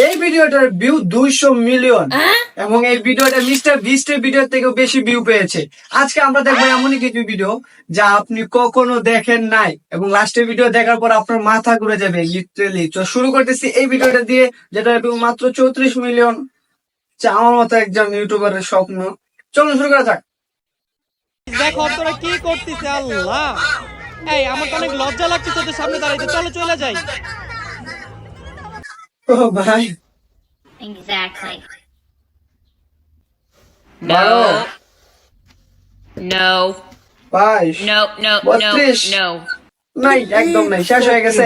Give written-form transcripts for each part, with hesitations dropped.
এই ভিডিওটার view 200 million এবং এই ভিডিওটা মিস্টার বিস্টের ভিডিও থেকেও বেশি ভিউ পেয়েছে। আজকে আমরা দেখবো এমনই কিছু ভিডিও যা আপনি কখনো দেখেন নাই এবং লাস্টের ভিডিও দেখার পর আপনার মাথা ঘুরে যাবে লিটারেলি। তো শুরু করতেছি এই ভিডিওটা দিয়ে, যেটা ভিউ মাত্র 34 মিলিয়ন। আমার মতো একজন ইউটিউবারের স্বপ্ন। চলুন শুরু করা যাক। দেখো তোরা কি করতিস আল্লাহ। এই আমার তো অনেক লজ্জা লাগছে তোদের সামনে দাঁড়াইতে, চলো চলে যাই। ও ভাই Exactly. বারো, No. 22, No. No. No. 32, No. নাই, একদম নাই, শেষ হয়ে গেছে।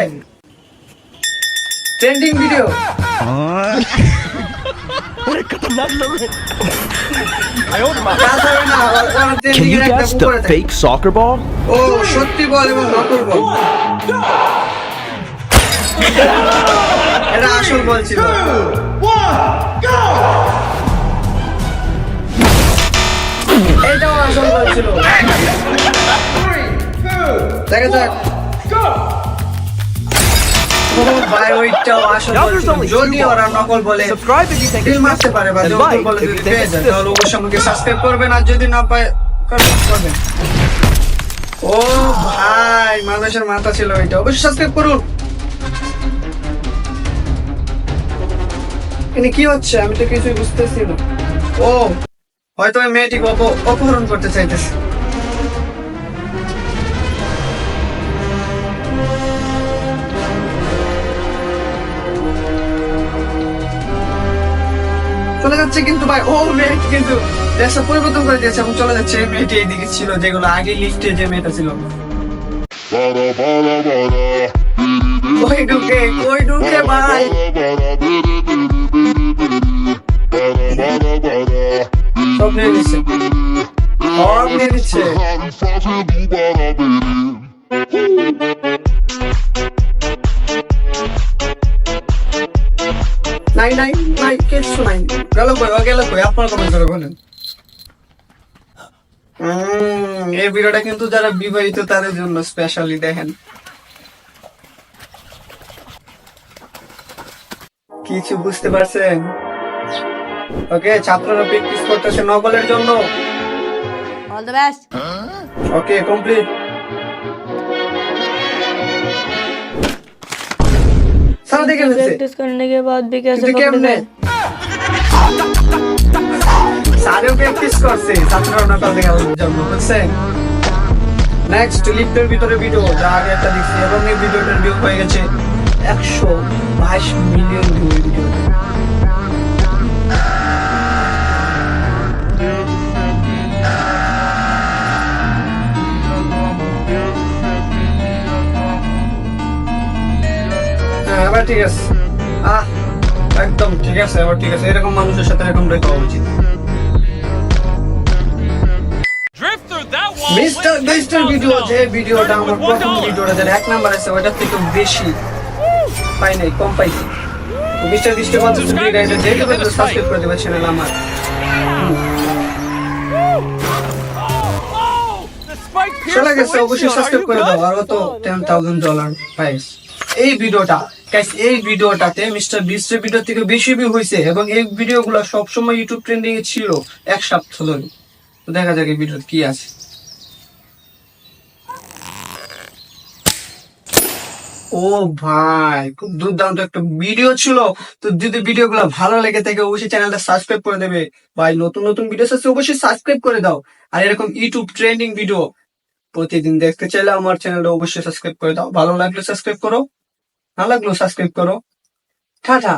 Trending video Can you guess the fake soccer ball? ও সত্যি বল এবং নকল বল, এটা আসল বল ছিল। এটাও আসল বল ছিল। দেখা যাক। ও ভাই, ওইটাও আসল বল ছিল। যদি ওরা নকল বলে Subscribe if you think দিল it's মারতে পারে বা and নকল like বলে if যদি you think পেয়ে it's যায়, this. তাহলে অবশ্যই আমাকে সাবস্ক্রাইব করবেন, আর যদি না পায় করবেন। ও ভাই, মানুষের মাথা ছিল ওইটা। অবশ্যই সাবস্ক্রাইব করুন। এখানে কি হচ্ছে আমি তো কিছুই বুঝতেছি না। ও হয়তো ওই মেয়েটিকে অপহরণ করতে চাইতেছে। চলে যাচ্ছে কিন্তু ভাই, ও মেয়েটি কিন্তু দেশটা পরিবর্তন করে দিয়েছে এবং চলে যাচ্ছে। এই মেয়েটি এইদিকে ছিল, যেগুলো আগে লিফটে যে মেয়েটা ছিল। কই ঢুকে ভাই, সব নিয়ে নিচ্ছে, সব নিয়ে নিচ্ছে। নাই নাই নাই, কিচ্ছু নাই। গেল কই, ও গেল কই, আপনার কমেন্ট করে বলেন। এই ভিডিওটা কিন্তু যারা বিবাহিত তাদের জন্য স্পেশালি দেখেন। কিছু বুঝতে পারছেন? ওকে, ছাত্ররা প্র্যাকটিস করতেছে নকলের জন্য। All the best. Okay, complete. সারা দেখে ফেলছে। प्रैक्टिस करने के बाद भी कैसे কিন্তু কেমনে? पकड़े? সারেও প্র্যাকটিস করছে, ছাত্ররা নকল দেখার জন্য, বুঝছেন? নেক্সট লিফটের ভিতরে ভিডিও, যা আগে একটা দেখছি, এবং এই ভিডিওটার ভিউ হয়ে গেছে 122 মিলিয়ন ভিউ এই ভিডিওতে। হ্যাঁ, এবার ঠিক আছে। একদম ঠিক আছে, এবার ঠিক আছে। এরকম মানুষের সাথে এরকম দেখা উচিত। মিস্টার বেস্টের ভিডিও, যে ভিডিওটা আমার প্রথম ভিডিওটা, যেটা 1 নাম্বার আছে, ওটার থেকে বেশি পাই নাই, কম পাইছি। মিস্টার বেস্টের মতো ভিডিও এটা দেখে ফেলতে সাবস্ক্রাইব করে দেবে চ্যানেল আমার। চলে গেছে, অবশ্যই সাবস্ক্রাইব করে দাও। আরো তো $10,000 প্রাইস। এই ভিডিওটা গাইস, এই ভিডিওটাতে মিস্টার বিস্টের ভিডিও থেকে বেশি ভিউ হয়েছে এবং এই ভিডিওগুলো সবসময় ইউটিউব ট্রেন্ডিং এ ছিল 1 সপ্তাহ ধরে। তো দেখা যাক এই ভিডিওতে কি আছে। ও ভাই, খুব দুর্দান্ত একটা ভিডিও ছিল। তো যদি ভিডিওগুলো ভালো লেগে থাকে অবশ্যই চ্যানেলটা সাবস্ক্রাইব করে দেবে ভাই। নতুন নতুন ভিডিও আছে, অবশ্যই সাবস্ক্রাইব করে দাও। আর এরকম ইউটিউব ট্রেন্ডিং ভিডিও প্রতিদিন দেখতে চাইলে আমার চ্যানেলটা অবশ্যই সাবস্ক্রাইব করে দাও। ভালো লাগলে সাবস্ক্রাইব করো, না লাগলেও সাবস্ক্রাইব করো। টাটা।